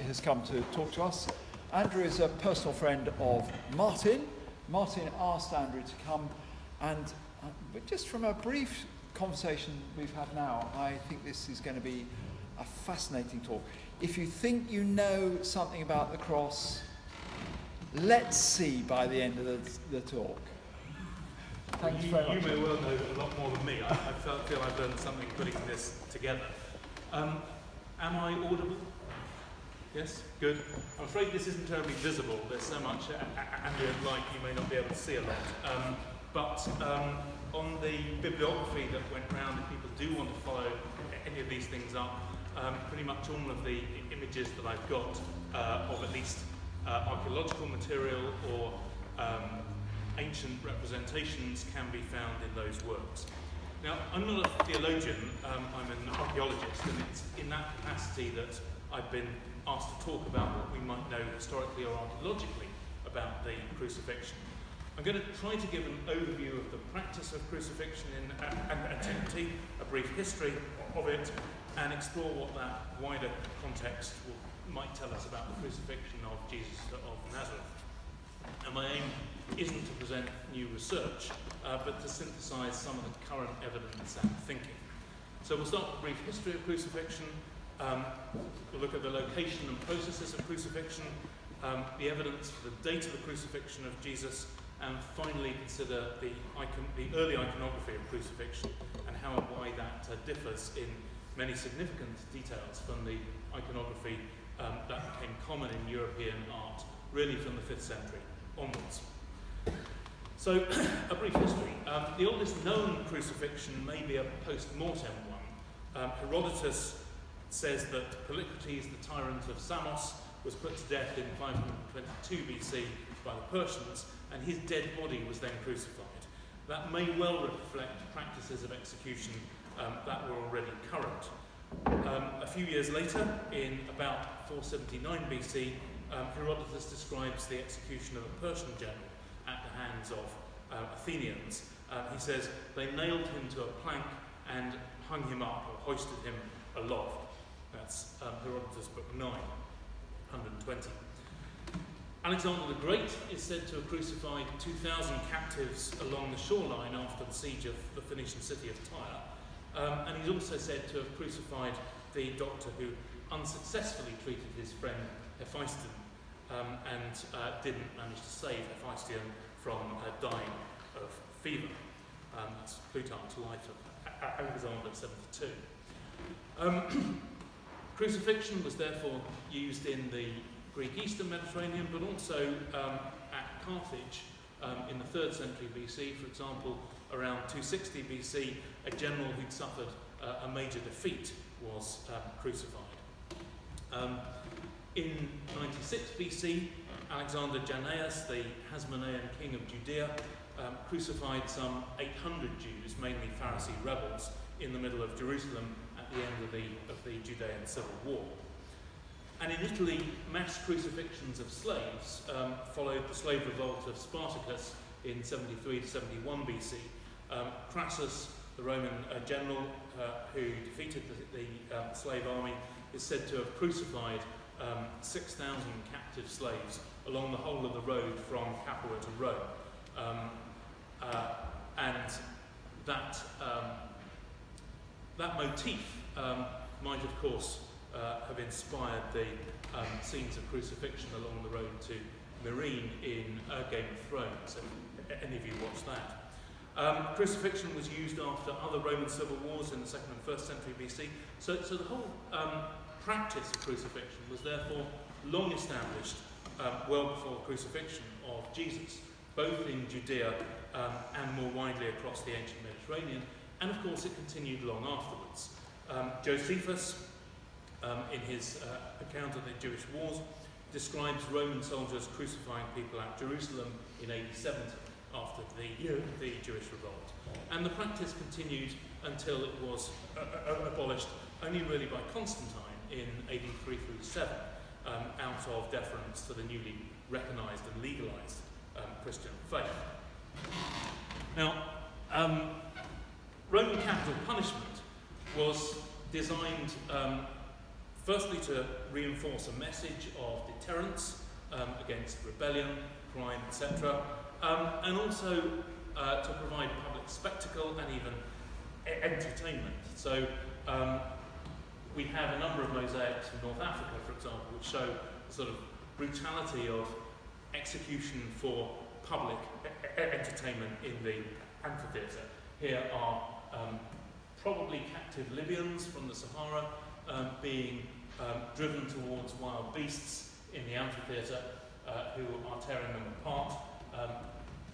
has come to talk to us. Andrew is a personal friend of Martin. Martin asked Andrew to come, and but just from a brief conversation we've had now, I think this is going to be a fascinating talk. If you think you know something about the cross, let's see by the end of the talk. Thanks very much. You may well know a lot more than me. I feel I've learned something putting this together. Am I audible? Yes? Good. I'm afraid this isn't terribly visible. There's so much ambient light you may not be able to see a lot. But on the bibliography that went round, if people do want to follow any of these things up, pretty much all of the images that I've got of at least archaeological material or ancient representations can be found in those works. Now, I'm not a theologian, I'm an archaeologist, and it's in that capacity that I've been asked to talk about what we might know historically or archaeologically about the crucifixion. I'm going to try to give an overview of the practice of crucifixion in antiquity, a brief history of it, and explore what that wider context might tell us about the crucifixion of Jesus of Nazareth. And my aim isn't to present new research, but to synthesize some of the current evidence and thinking. So we'll start with a brief history of crucifixion. We'll look at the location and processes of crucifixion, the evidence for the date of the crucifixion of Jesus, and finally consider the early iconography of crucifixion and how and why that differs in many significant details from the iconography that became common in European art, really from the 5th century onwards. So, a brief history. The oldest known crucifixion may be a post-mortem one. Herodotus says that Polycrates, the tyrant of Samos, was put to death in 522 BC by the Persians, and his dead body was then crucified. That may well reflect practices of execution that were already current. A few years later, in about 479 BC, Herodotus describes the execution of a Persian general at the hands of Athenians. He says they nailed him to a plank and hung him up or hoisted him aloft. That's Herodotus book 9, 120. Alexander the Great is said to have crucified 2,000 captives along the shoreline after the siege of the Phoenician city of Tyre. And he's also said to have crucified the doctor who unsuccessfully treated his friend Hephaestion and didn't manage to save Hephaestion from dying of fever. That's Plutarch's Life of Alexander at 72. Crucifixion was therefore used in the Greek Eastern Mediterranean, but also at Carthage in the 3rd century BC. For example, around 260 BC, a general who'd suffered a major defeat was crucified. In 96 BC, Alexander Jannaeus, the Hasmonean king of Judea, crucified some 800 Jews, mainly Pharisee rebels, in the middle of Jerusalem at the end of the Judean civil war. And in Italy, mass crucifixions of slaves followed the slave revolt of Spartacus in 73 to 71 BC. Crassus, the Roman general who defeated the slave army, is said to have crucified 6,000 captive slaves along the whole of the road from Capua to Rome. And that motif might, of course, have inspired the scenes of crucifixion along the road to Meereen in Game of Thrones. If any of you watched that. Crucifixion was used after other Roman civil wars in the 2nd and 1st century BC. So the whole practice of crucifixion was therefore long established well before the crucifixion of Jesus, both in Judea and more widely across the ancient Mediterranean. And of course it continued long afterwards. Josephus, in his account of the Jewish wars, describes Roman soldiers crucifying people at Jerusalem in AD 70 after the Jewish revolt. And the practice continued until it was abolished only really by Constantine in AD 3 through 7, out of deference to the newly recognised and legalised Christian faith. Now, Roman capital punishment was designed Firstly, to reinforce a message of deterrence against rebellion, crime, etc., and also to provide public spectacle and even entertainment. So we have a number of mosaics from North Africa, for example, which show the sort of brutality of execution for public entertainment in the amphitheatre. Here are probably captive Libyans from the Sahara being driven towards wild beasts in the amphitheatre who are tearing them apart.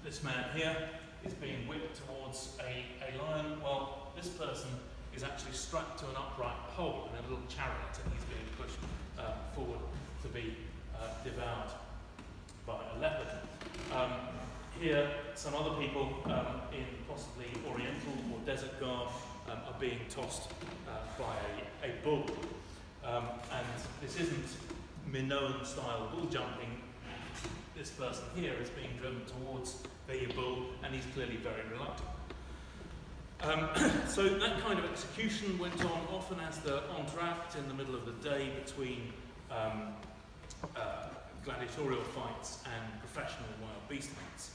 This man here is being whipped towards a lion, while this person is actually strapped to an upright pole in a little chariot, and he's being pushed forward to be devoured by a leopard. Here, some other people in possibly oriental or desert garb are being tossed by a bull. And this isn't Minoan-style bull jumping. This person here is being driven towards the bull, and he's clearly very reluctant. So that kind of execution went on often as the entr'acte in the middle of the day between gladiatorial fights and professional wild beast hunts.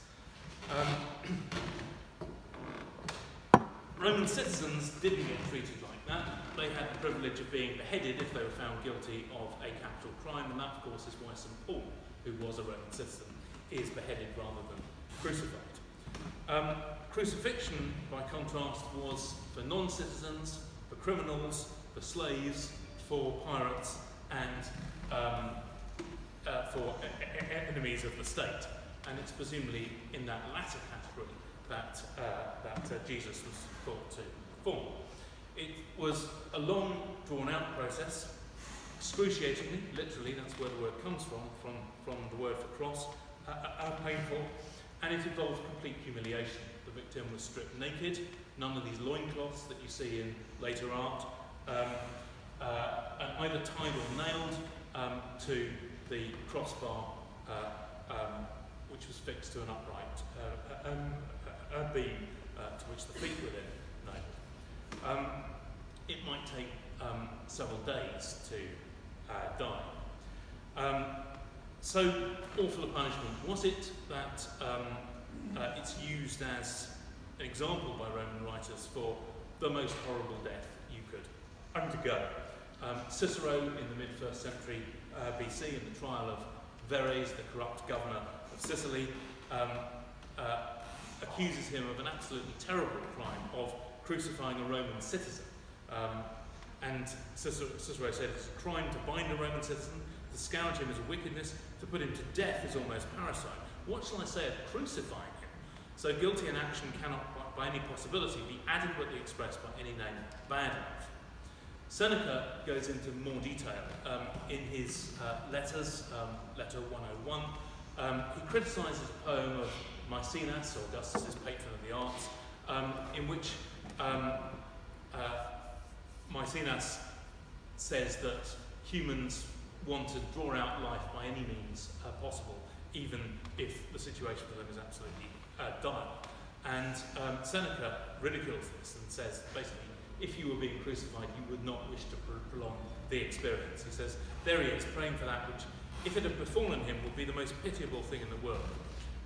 Roman citizens didn't get treated like that. They had the privilege of being beheaded if they were found guilty of a capital crime, and that, of course, is why St. Paul, who was a Roman citizen, is beheaded rather than crucified. Crucifixion, by contrast, was for non-citizens, for criminals, for slaves, for pirates, and for enemies of the state. And it's presumably in that latter category that Jesus was thought to fall. It was a long, drawn-out process, excruciatingly, literally, that's where the word comes from the word for cross, painful, and it involved complete humiliation. The victim was stripped naked, none of these loincloths that you see in later art, and either tied or nailed to the crossbar, which was fixed to an upright beam to which the feet were then nailed. It might take several days to die. So awful a punishment was it that it's used as an example by Roman writers for the most horrible death you could undergo. Cicero in the mid-1st century BC in the trial of Verres, the corrupt governor of Sicily, accuses him of an absolutely terrible crime of crucifying a Roman citizen. And Cicero said it's a crime to bind a Roman citizen, to scourge him as a wickedness, to put him to death is almost parricide. What shall I say of crucifying him? So guilty in action cannot by any possibility be adequately expressed by any name bad enough. Seneca goes into more detail in his letters, letter 101. He criticises a poem of Maecenas, Augustus's patron of the arts, in which Maecenas says that humans want to draw out life by any means possible, even if the situation for them is absolutely dire. And Seneca ridicules this and says, basically, if you were being crucified, you would not wish to prolong the experience. He says, there he is, praying for that which, if it had befallen him, would be the most pitiable thing in the world.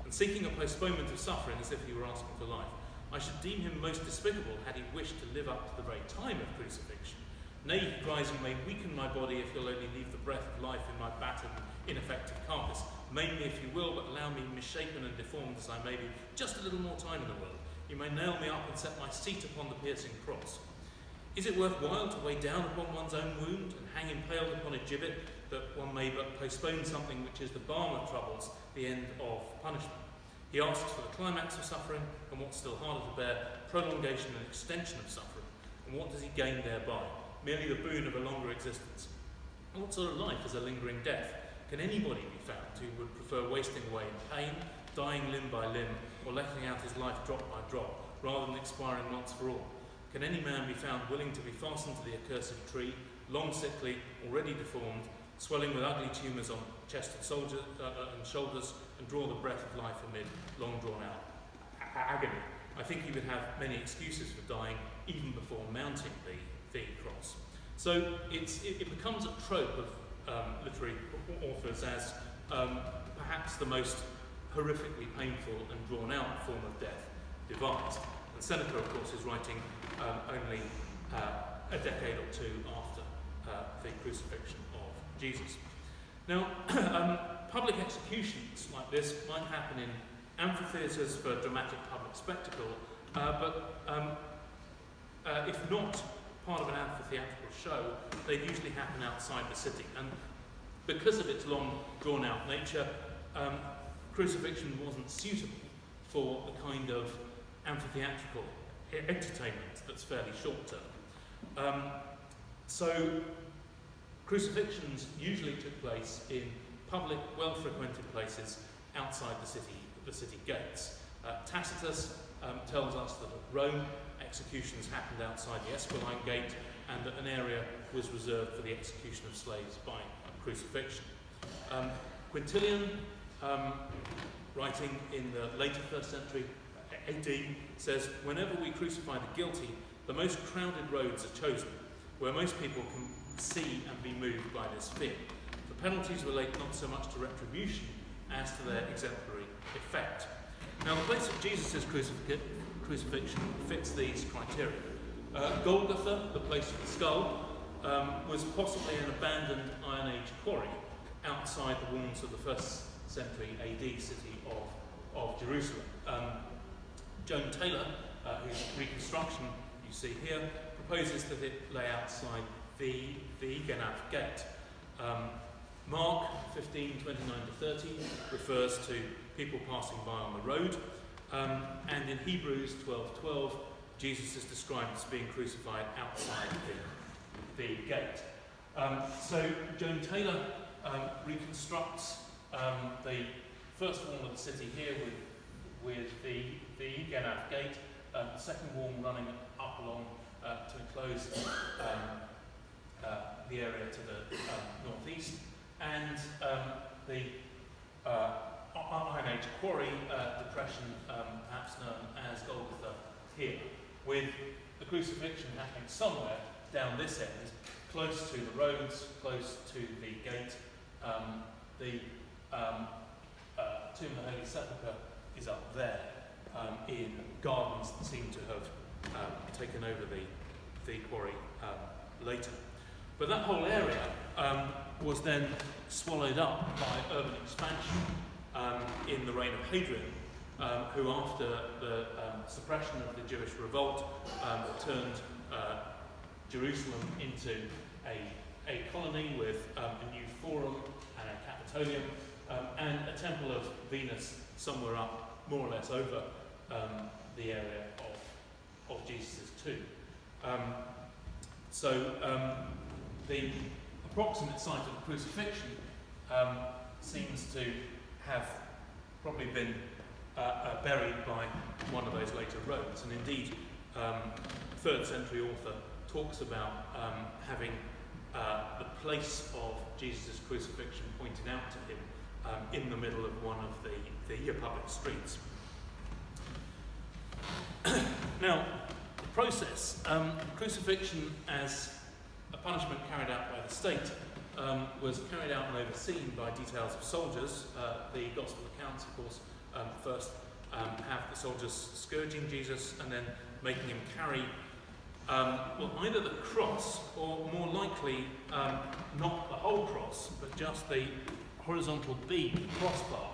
And seeking a postponement of suffering as if he were asking for life, I should deem him most despicable had he wished to live up to the very time of crucifixion. Nay, he cries, you may weaken my body if you'll only leave the breath of life in my battered, ineffective carcass. Maim me if you will, but allow me, misshapen and deformed as I may be, just a little more time in the world. You may nail me up and set my seat upon the piercing cross. Is it worthwhile to weigh down upon one's own wound and hang impaled upon a gibbet, that one may but postpone something which is the balm of troubles, the end of punishment? He asks for the climax of suffering, and what's still harder to bear, prolongation and extension of suffering. And what does he gain thereby? Merely the boon of a longer existence. And what sort of life is a lingering death? Can anybody be found who would prefer wasting away in pain, dying limb by limb, or letting out his life drop by drop, rather than expiring once for all? Can any man be found willing to be fastened to the accursed tree, long sickly, already deformed, swelling with ugly tumours on chest and shoulders, and draw the breath of life amid long drawn-out agony? I think he would have many excuses for dying even before mounting the cross. So it becomes a trope of literary authors as perhaps the most horrifically painful and drawn out form of death devised. And Seneca, of course, is writing only a decade or two after the crucifixion of Jesus. Now, public executions like this might happen in amphitheatres for dramatic public spectacle, but if not part of an amphitheatrical show, they usually happen outside the city. And because of its long, drawn-out nature, crucifixion wasn't suitable for the kind of amphitheatrical entertainment that's fairly short-term. So crucifixions usually took place in public, well-frequented places outside the city gates. Tacitus tells us that at Rome, executions happened outside the Esquiline Gate, and that an area was reserved for the execution of slaves by crucifixion. Quintilian, writing in the later 1st century AD, says, "Whenever we crucify the guilty, the most crowded roads are chosen, where most people can see and be moved by this fear. The penalties relate not so much to retribution as to their exemplary effect." Now, the place of Jesus' crucifixion fits these criteria. Golgotha, the place of the skull, was possibly an abandoned Iron Age quarry outside the walls of the 1st century AD city of Jerusalem. Joan Taylor, whose reconstruction you see here, proposes that it lay outside the Genaf Gate. Mark 15:29-30 refers to people passing by on the road, and in Hebrews 12:12, Jesus is described as being crucified outside the gate. So Joan Taylor reconstructs the first wall of the city here with the Genaf Gate, the second wall running up along to enclose the area to the northeast, and the Iron Age quarry depression, perhaps known as Golgotha, here, with the crucifixion happening somewhere down this end, close to the roads, close to the gate. The tomb of the Holy Sepulchre is up there in gardens that seem to have taken over the quarry later. But that whole area was then swallowed up by urban expansion in the reign of Hadrian, who after the suppression of the Jewish revolt turned Jerusalem into a colony with a new forum and a Capitolium and a temple of Venus somewhere up, more or less over the area of Jesus' tomb. The approximate site of the crucifixion seems to have probably been buried by one of those later roads, and indeed 3rd century author talks about having the place of Jesus' crucifixion pointed out to him in the middle of one of the public streets. Now, the process, crucifixion as a punishment carried out by the state was carried out and overseen by details of soldiers. The Gospel accounts, of course, first have the soldiers scourging Jesus and then making him carry either the cross or, more likely, not the whole cross, but just the horizontal beam, crossbar,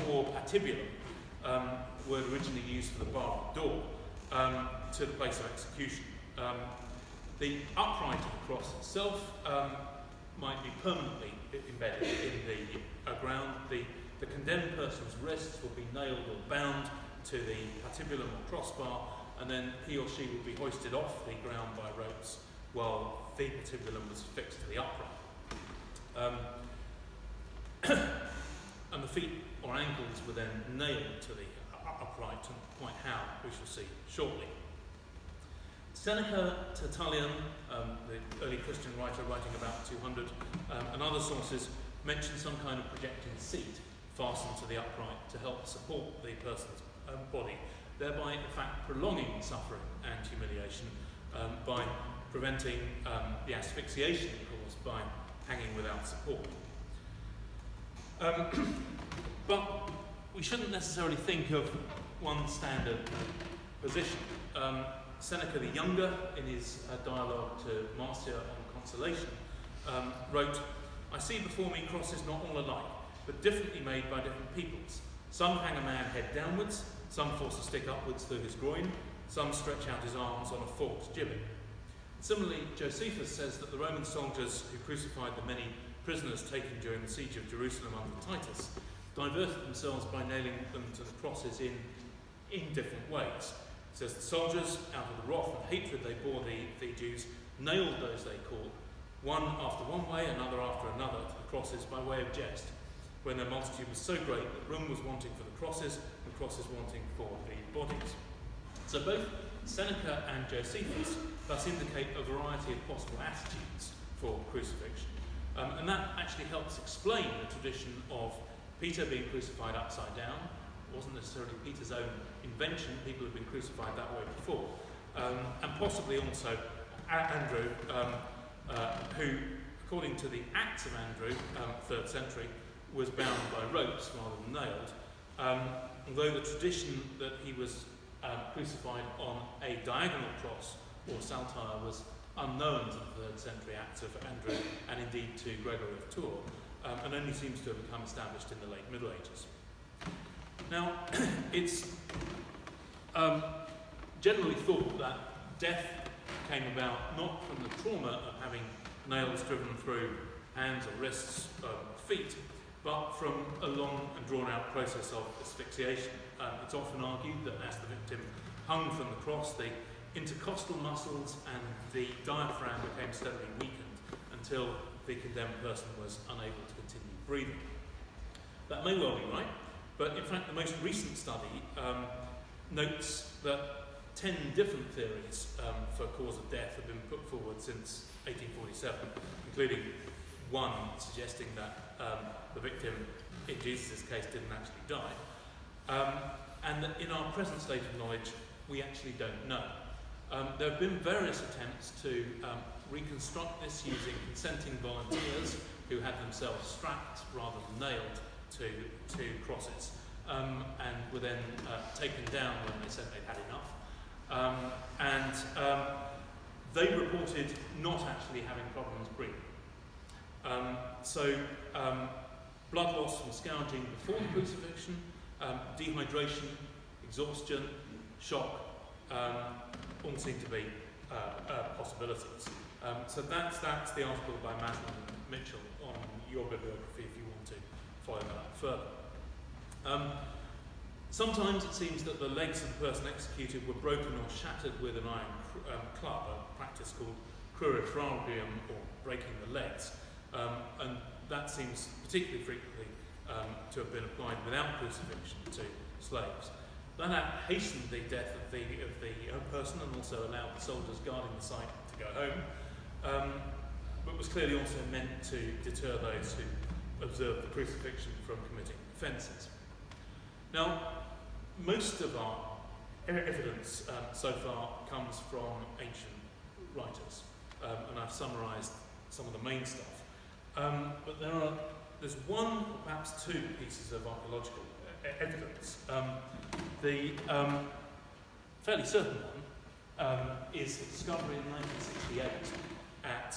or patibulum, word originally used for the bar of the door, to the place of execution. The upright of the cross itself might be permanently embedded in the ground. The condemned person's wrists will be nailed or bound to the patibulum or crossbar, and then he or she will be hoisted off the ground by ropes while the patibulum was fixed to the upright. And the feet or ankles were then nailed to the upright, and point how we shall see shortly. Seneca, Tertullian, the early Christian writer writing about 200, and other sources mention some kind of projecting seat fastened to the upright to help support the person's body, thereby in fact prolonging suffering and humiliation by preventing the asphyxiation caused by hanging without support. But we shouldn't necessarily think of one standard position. Seneca the Younger, in his dialogue to Marcia on consolation, wrote, "I see before me crosses not all alike, but differently made by different peoples. Some hang a man head downwards, some force a stick upwards through his groin, some stretch out his arms on a forked gibbet." Similarly, Josephus says that the Roman soldiers who crucified the many prisoners taken during the siege of Jerusalem under Titus diverted themselves by nailing them to the crosses in different ways. He says the soldiers, out of the wrath and hatred they bore the Jews, nailed those they caught, one after one way, another after another, to the crosses by way of jest, when their multitude was so great that room was wanting for the crosses, and crosses wanting for the bodies. So both Seneca and Josephus thus indicate a variety of possible attitudes for crucifixion. And that actually helps explain the tradition of Peter being crucified upside down. It wasn't necessarily Peter's own invention. People have been crucified that way before. And possibly also Andrew, who, according to the Acts of Andrew, 3rd century, was bound by ropes rather than nailed. Although the tradition that he was crucified on a diagonal cross or saltire was unknown to the 3rd century Acts of Andrew and indeed to Gregory of Tours, and only seems to have become established in the late Middle Ages. Now, it's generally thought that death came about not from the trauma of having nails driven through hands or wrists or feet, but from a long and drawn-out process of asphyxiation. It's often argued that as the victim hung from the cross, the intercostal muscles and the diaphragm became steadily weakened until the condemned person was unable to continue breathing. That may well be right, but in fact the most recent study notes that 10 different theories for cause of death have been put forward since 1847, including one suggesting that the victim, in Jesus' case, didn't actually die. And that in our present state of knowledge, we actually don't know. There have been various attempts to reconstruct this using consenting volunteers who had themselves strapped rather than nailed to crosses, and were then taken down when they said they'd had enough. They reported not actually having problems breathing. Blood loss from scourging before the crucifixion, dehydration, exhaustion, shock, all seem to be possibilities. So that's the article by Maslin and Mitchell on your bibliography if you want to follow that up further. Sometimes it seems that the legs of the person executed were broken or shattered with an iron club, a practice called crurifragium, or breaking the legs. And that seems particularly frequently to have been applied without crucifixion to slaves. That hastened the death of the person and also allowed the soldiers guarding the site to go home, but was clearly also meant to deter those who observed the crucifixion from committing offences. Now, most of our evidence so far comes from ancient writers, and I've summarised some of the main stuff. But there's one or perhaps two pieces of archaeological evidence. The fairly certain one is the discovery in 1968 at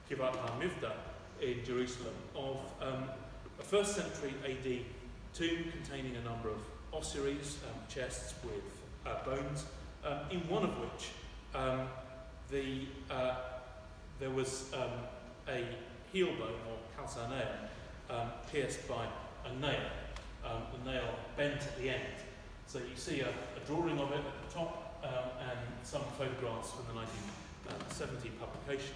Kivat al-Mifda in Jerusalem of a 1st century AD tomb containing a number of ossuaries, chests with bones, in one of which there was a heel bone or calcaneum pierced by a nail. The nail bent at the end. So you see a drawing of it at the top and some photographs from the 1970 publication.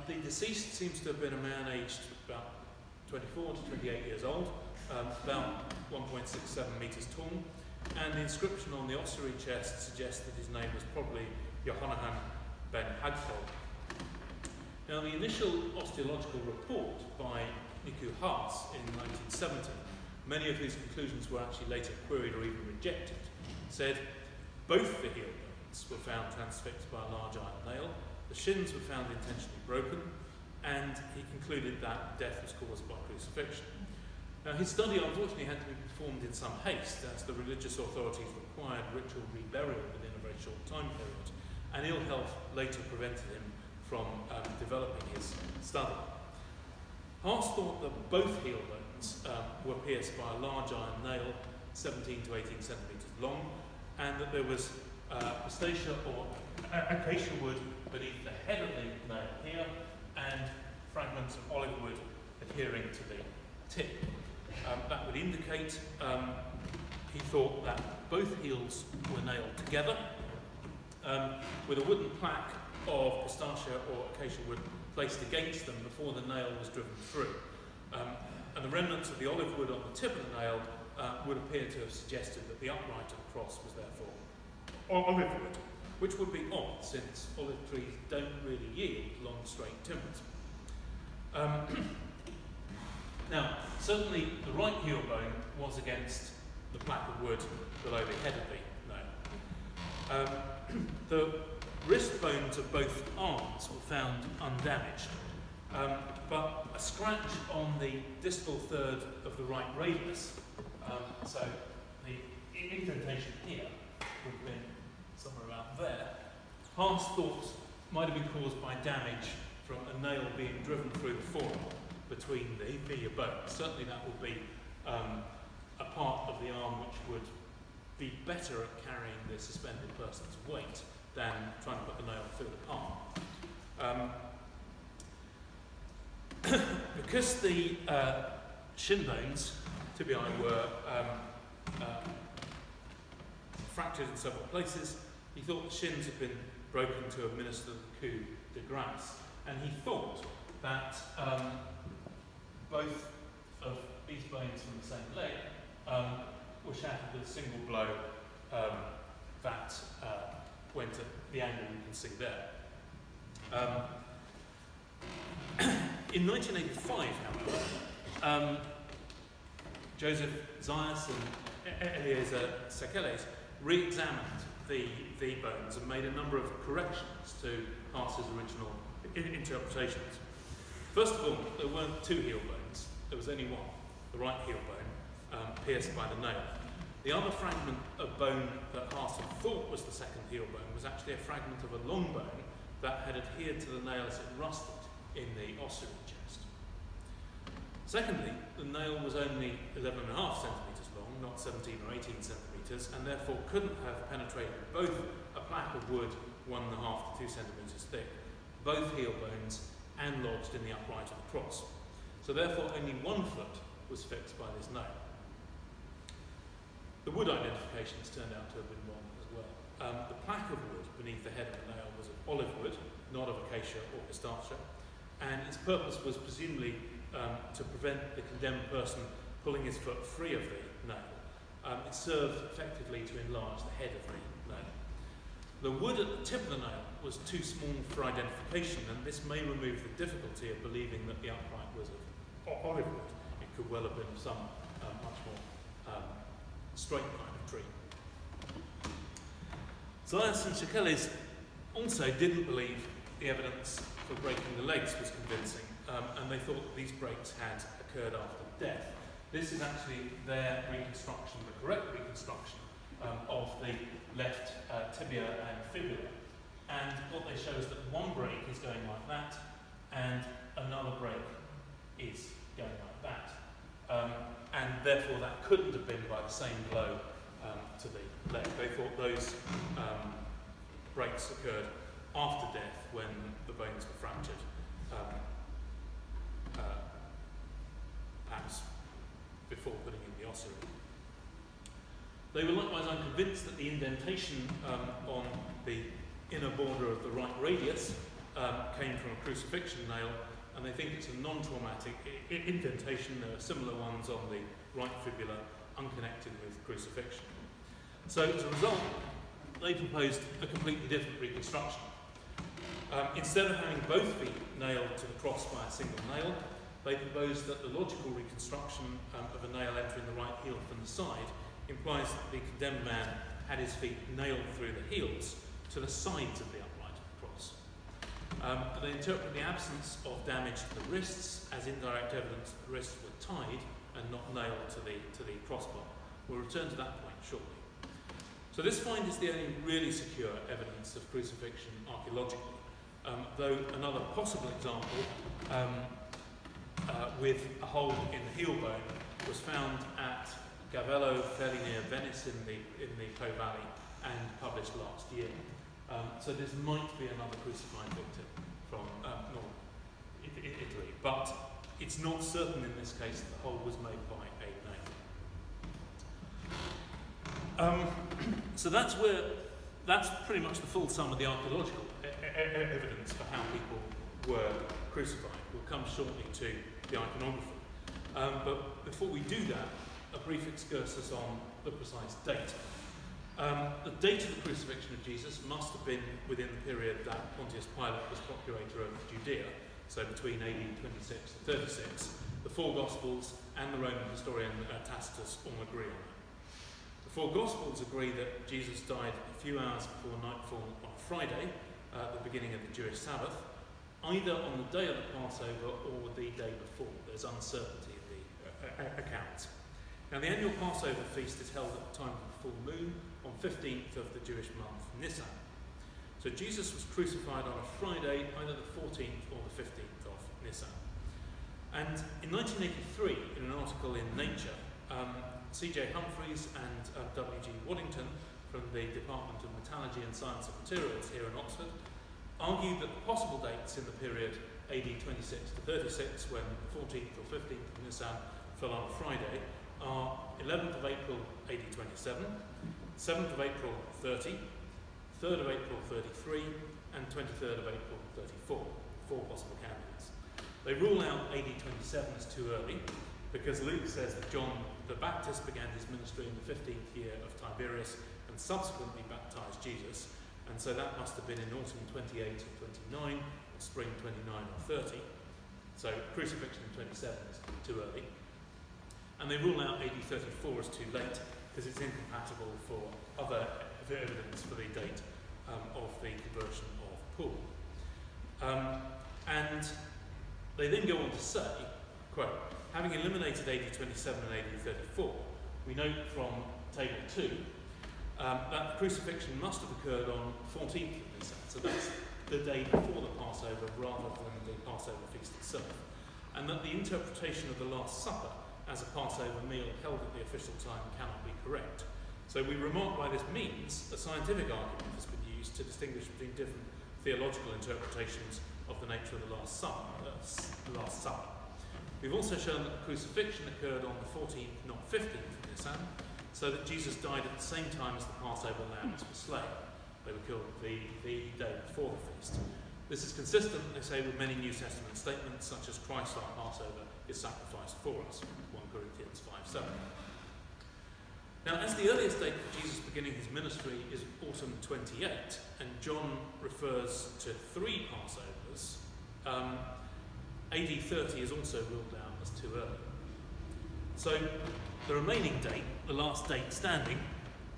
The deceased seems to have been a man aged about 24 to 28 years old, about 1.67 metres tall, and the inscription on the ossuary chest suggests that his name was probably Yohanan ben Hagfol. Now, the initial osteological report by Niku Haas in 1970, many of whose conclusions were actually later queried or even rejected, said both the heel ligaments were found transfixed by a large iron nail. The shins were found intentionally broken, and he concluded that death was caused by crucifixion. Now, his study unfortunately had to be performed in some haste, as the religious authorities required ritual reburial within a very short time period, and ill health later prevented him from developing his study. Haas thought that both heel bones were pierced by a large iron nail, 17 to 18 centimetres long, and that there was pistacia or acacia wood beneath the head of the nail here, and fragments of olive wood adhering to the tip. That would indicate he thought that both heels were nailed together with a wooden plaque of pistacia or acacia wood placed against them before the nail was driven through. And the remnants of the olive wood on the tip of the nail would appear to have suggested that the upright of the cross was therefore olive wood, which would be odd since olive trees don't really yield long straight timbers. Now, certainly the right heel bone was against the plaque of wood below the head of the nail. The wrist bones of both arms were found undamaged, but a scratch on the distal third of the right radius, so the indentation here would have been somewhere about there, Haas thought might have been caused by damage from a nail being driven through the forearm between the medial bones. Certainly that would be a part of the arm which would be better at carrying the suspended person's weight than trying to put the nail through the palm. Because the shin bones, tibiae, were fractured in several places, he thought the shins had been broken to administer the coup de grace, and he thought that both of these bones from the same leg were shattered with a single blow that went at the angle you can see there. In 1985, however, Joseph Zayas and Eliezer Sekeles re-examined the bones and made a number of corrections to Haas's original interpretations. First of all, there weren't two heel bones, there was only one, the right heel bone, pierced by the nail. The other fragment of bone that Haas had thought was the second heel bone was actually a fragment of a long bone that had adhered to the nail as it rusted in the ossuary chest. Secondly, the nail was only 11.5 centimetres long, not 17 or 18 centimetres, and therefore couldn't have penetrated both a plaque of wood 1.5 to 2 centimetres thick, both heel bones, and lodged in the upright of the cross. So therefore only one foot was fixed by this nail. The wood identifications turned out to have been wrong as well. The plaque of wood beneath the head of the nail was of olive wood, not of acacia or pistacia, and its purpose was presumably to prevent the condemned person pulling his foot free of the nail. It served effectively to enlarge the head of the nail. The wood at the tip of the nail was too small for identification, and this may remove the difficulty of believing that the upright was of olive wood. It could well have been of some much more straight kind of tree. Zayas and Sekeles also didn't believe the evidence for breaking the legs was convincing, and they thought that these breaks had occurred after death. This is actually their reconstruction, the correct reconstruction of the left tibia and fibula. And what they show is that one break is going like that, and another break is going like that. And therefore that couldn't have been by the same blow to the leg. They thought those breaks occurred after death when the bones were fractured, perhaps before putting in the ossuary. They were likewise unconvinced that the indentation on the inner border of the right radius came from a crucifixion nail, and they think it's a non-traumatic indentation. There are similar ones on the right fibula, unconnected with crucifixion. So as a result, they proposed a completely different reconstruction. Instead of having both feet nailed to the cross by a single nail, they proposed that the logical reconstruction of a nail entering the right heel from the side implies that the condemned man had his feet nailed through the heels to the sides of the upright of the cross. They interpret the absence of damage to the wrists as indirect evidence that the wrists were tied and not nailed to the crossbar. We'll return to that point shortly. So this find is the only really secure evidence of crucifixion archaeologically, though another possible example with a hole in the heel bone was found at Gavello, fairly near Venice in the Po Valley, and published last year. So this might be another crucified victim from Italy, but it's not certain in this case that the hole was made by a nail. So that's pretty much the full sum of the archaeological evidence for how people were crucified. We'll come shortly to the iconography. But before we do that, a brief excursus on the precise date. The date of the crucifixion of Jesus must have been within the period that Pontius Pilate was procurator of Judea, so between AD 26 and 36. The four Gospels and the Roman historian Tacitus all agree on that. The four Gospels agree that Jesus died a few hours before nightfall on Friday, the beginning of the Jewish Sabbath, either on the day of the Passover or the day before. There's uncertainty in the accounts. Now, the annual Passover feast is held at the time of the full moon on 15th of the Jewish month Nisan. So Jesus was crucified on a Friday, either the 14th or the 15th of Nisan. And in 1983, in an article in Nature, C.J. Humphreys and W.G. Waddington from the Department of Metallurgy and Science of Materials here in Oxford argued that the possible dates in the period AD 26 to 36, when the 14th or 15th of Nisan fell on a Friday, are 11th of April AD 27, 7th of April 30, 3rd of April 33, and 23rd of April 34, four possible candidates. They rule out AD 27 as too early, because Luke says that John the Baptist began his ministry in the 15th year of Tiberius and subsequently baptized Jesus, and so that must have been in autumn 28 or 29, or spring 29 or 30. So crucifixion in 27 is too early. And they rule out AD 34 as too late, because it's incompatible for other evidence for the date of the conversion of Paul. And they then go on to say, quote, having eliminated AD 27 and AD 34, we note from table 2 that the crucifixion must have occurred on 14th of Nisan, so that's the day before the Passover rather than the Passover feast itself, and that the interpretation of the Last Supper as a Passover meal held at the official time cannot be correct. So we remark why this means a scientific argument has been used to distinguish between different theological interpretations of the nature of the Last Supper. We've also shown that the crucifixion occurred on the 14th, not 15th of Nisan, so that Jesus died at the same time as the Passover lambs were slain. They were killed the day before the feast. This is consistent, they say, with many New Testament statements, such as Christ our Passover is sacrificed for us, 1 Corinthians 5:7. Now, as the earliest date for Jesus beginning his ministry is autumn 28, and John refers to 3 Passovers, AD 30 is also ruled out as too early. So the remaining date, the last date standing,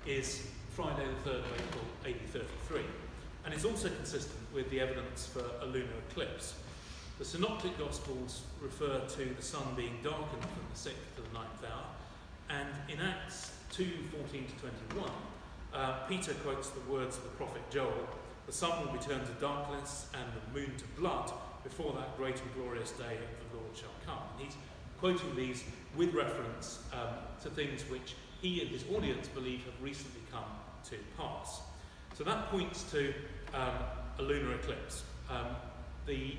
is Friday the 3rd of April, AD 33. And it's also consistent with the evidence for a lunar eclipse. The Synoptic Gospels refer to the sun being darkened from the 6th to the 9th hour, and in Acts 2:14 to 21, Peter quotes the words of the prophet Joel, the sun will be turned to darkness and the moon to blood before that great and glorious day of the Lord shall come. And he's quoting these with reference to things which he and his audience believe have recently come to pass. So that points to a lunar eclipse. The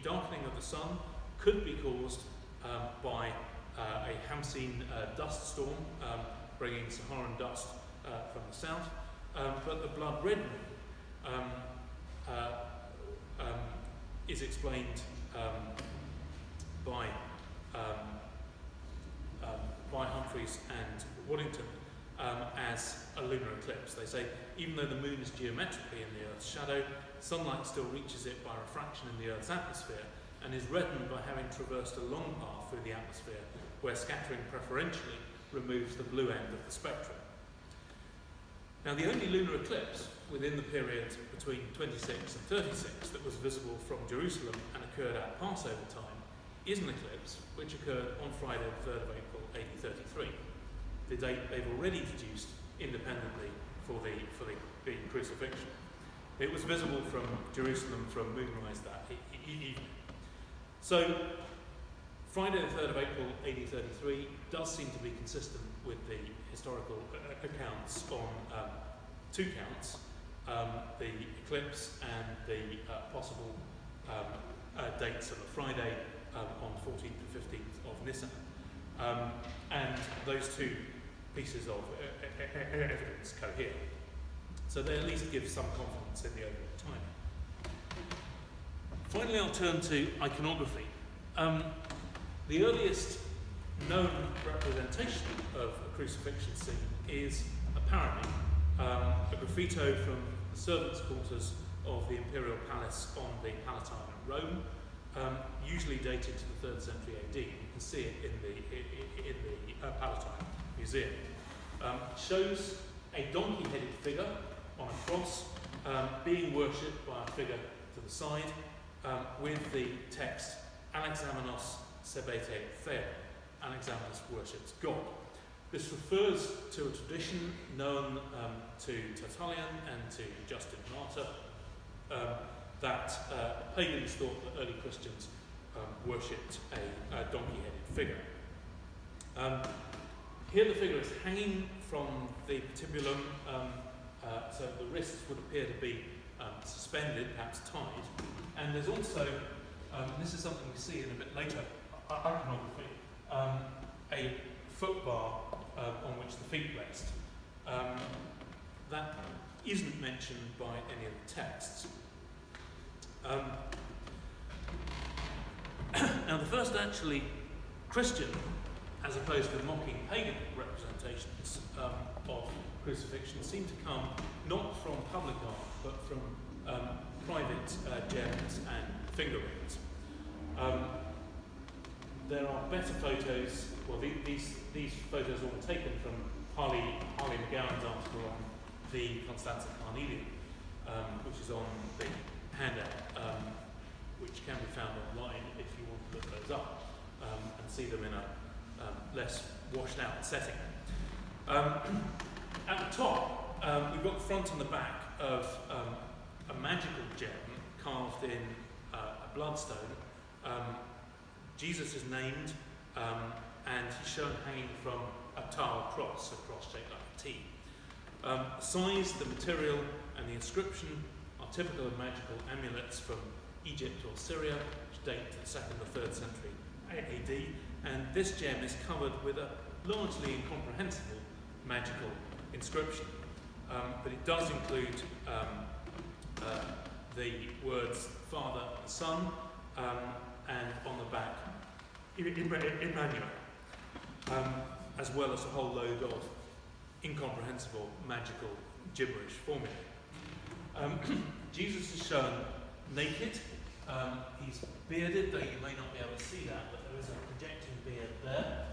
darkening of the sun could be caused by a Hamsine dust storm bringing Saharan dust from the south, but the blood red moon is explained by Humphreys and Waddington as a lunar eclipse. They say even though the moon is geometrically in the Earth's shadow, sunlight still reaches it by refraction in the Earth's atmosphere and is reddened by having traversed a long path through the atmosphere where scattering preferentially removes the blue end of the spectrum. Now, the only lunar eclipse within the period between 26 and 36 that was visible from Jerusalem and occurred at Passover time is an eclipse which occurred on Friday the 3rd of April, AD 33, the date they've already deduced independently for the crucifixion. It was visible from Jerusalem from moonrise that evening. So, Friday the 3rd of April, AD 33 does seem to be consistent with the historical accounts on two counts, the eclipse and the possible dates of a Friday on 14th and 15th of Nisan. And those two pieces of evidence cohere. So they at least give some confidence in the overall timing. Finally, I'll turn to iconography. The earliest known representation of a crucifixion scene is apparently a graffito from the servants' quarters of the imperial palace on the Palatine in Rome, usually dated to the 3rd century AD. You can see it in the Palatine Museum. Shows a donkey-headed figure on a cross being worshipped by a figure to the side with the text Alexamenos sebete Theo. Alexamenos worships God. This refers to a tradition known to Tertullian and to Justin Martyr that pagans thought that early Christians worshipped a donkey-headed figure. Here the figure is hanging from the patibulum, so the wrists would appear to be suspended, perhaps tied. And there's also, this is something we see in a bit later iconography, a foot bar on which the feet rest. That isn't mentioned by any of the texts. Now the first actually Christian, as opposed to mocking pagan representations of crucifixion, seem to come not from public art, but from private gems and finger rings. There are better photos. Well, these photos are all taken from Harley McGowan's article on the Constanza Carnelian, which is on the handout, which can be found online if you want to look those up and see them in a less washed out setting. At the top, we've got the front and the back of a magical gem carved in a bloodstone. Jesus is named, and he's shown hanging from a tile cross, a cross shaped like a T. The size, the material, and the inscription are typical of magical amulets from Egypt or Syria, which date to the 2nd or 3rd century AD, and this gem is covered with a largely incomprehensible magical inscription. But it does include the words Father and Son, and on the back, Emmanuel, as well as a whole load of incomprehensible magical gibberish formulae. Jesus is shown naked. He's bearded, though you may not be able to see that, but there is a projecting beard there.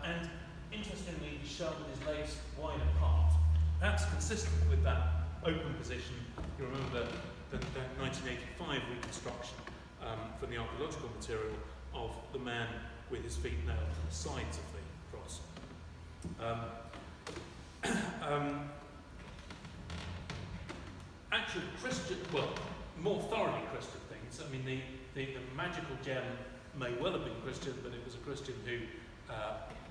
And interestingly, he's shown with his legs wide apart. That's consistent with that open position. You remember the 1985 reconstruction from the archaeological material of the man with his feet nailed to the sides of the cross. Actual Christian, well, more thoroughly Christian things. I mean, the magical gem may well have been Christian, but it was a Christian who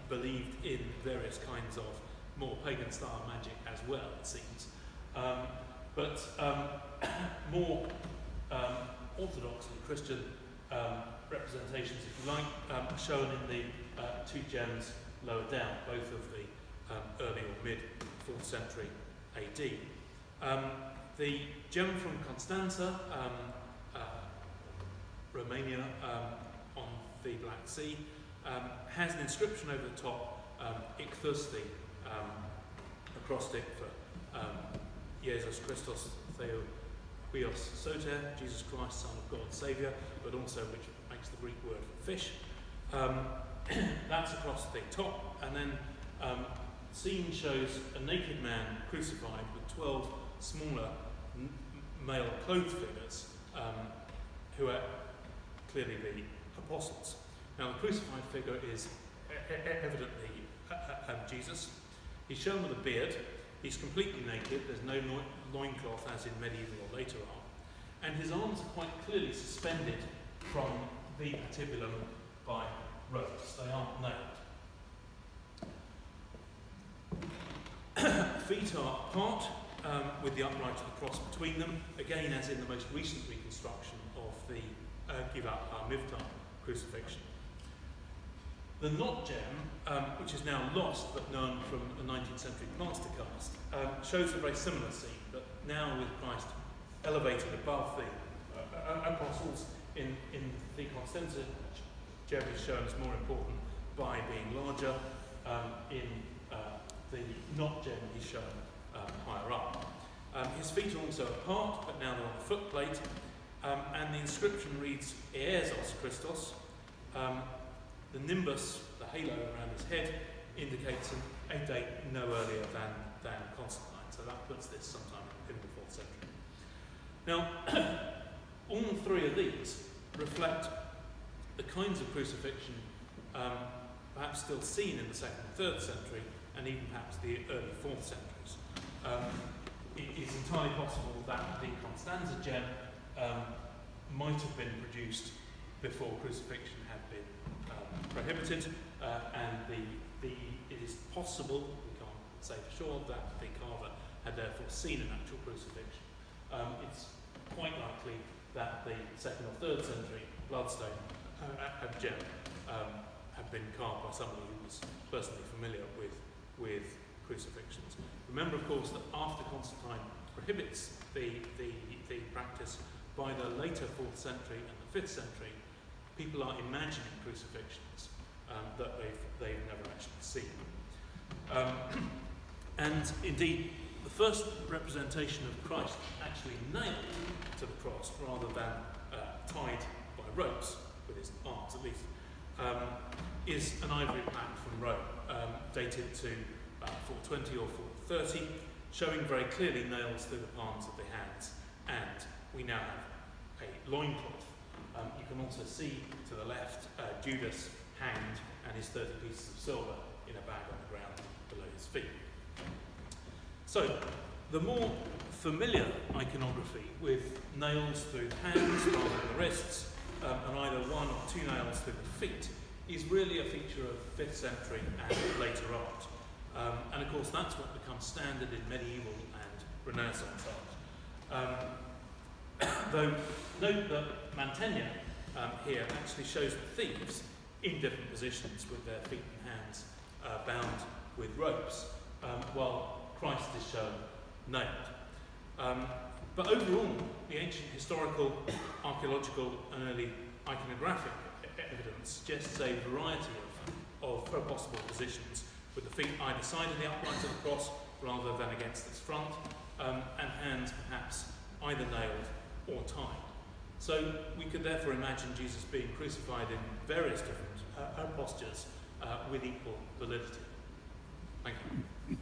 believed in various kinds of more pagan style magic as well, it seems. But more orthodoxly Christian representations, if you like, are shown in the two gems lower down, both of the early or mid 4th century AD. The gem from Constanza, Romania, on the Black Sea, has an inscription over the top, Ichthus, the acrostic for Jesus Christos Theo Huios Soter, Jesus Christ, Son of God, Saviour, but also which makes the Greek word for fish. That's across the top, and then scene shows a naked man crucified with 12 smaller male clothed figures who are clearly the apostles. Now, the crucified figure is evidently Jesus. He's shown with a beard. He's completely naked. There's no loincloth as in medieval or later art. And his arms are quite clearly suspended from the patibulum by ropes. They aren't nailed. Feet are apart with the upright of the cross between them, again as in the most recent reconstruction of the Givat HaMivtar crucifixion. The knot gem, which is now lost but known from a 19th century plaster cast, shows a very similar scene, but now with Christ elevated above the apostles. In the Constanza gem is shown as more important by being larger. In the knot gem he's shown higher up. His feet are also apart, but now they're on the foot plate, and the inscription reads Eesos Christos. The nimbus, the halo around his head, indicates a date no earlier than Constantine, so that puts this sometime in the 4th century. Now, all three of these reflect the kinds of crucifixion perhaps still seen in the 2nd and 3rd century, and even perhaps the early 4th centuries. It is entirely possible that the Constanza gem might have been produced before crucifixion had been prohibited, and it is possible, we can't say for sure, that the carver had therefore seen an actual crucifixion. It's quite likely that the 2nd or 3rd century bloodstone gem had been carved by somebody who was personally familiar with crucifixions. Remember, of course, that after Constantine prohibits the practice, by the later 4th century and the 5th century, people are imagining crucifixions that they've never actually seen. And indeed, the first representation of Christ actually nailed to the cross rather than tied by ropes, with his arms at least, is an ivory plaque from Rome, dated to 420 or 430, showing very clearly nails through the palms of the hands, and we now have a loincloth. You can also see to the left Judas hanged and his 30 pieces of silver in a bag on the ground below his feet. So, the more familiar iconography with nails through the hands rather than the wrists, and either one or two nails through the feet, is really a feature of 5th century and later art. And of course that's what becomes standard in medieval and Renaissance art. Though note that Mantegna here actually shows the thieves in different positions with their feet and hands bound with ropes, while Christ is shown nailed. But overall, the ancient historical, archaeological and early iconographic evidence suggests a variety of possible positions, with the feet either side of the upright of the cross rather than against its front, and hands perhaps either nailed or tied. So we could therefore imagine Jesus being crucified in various different postures with equal validity. Thank you.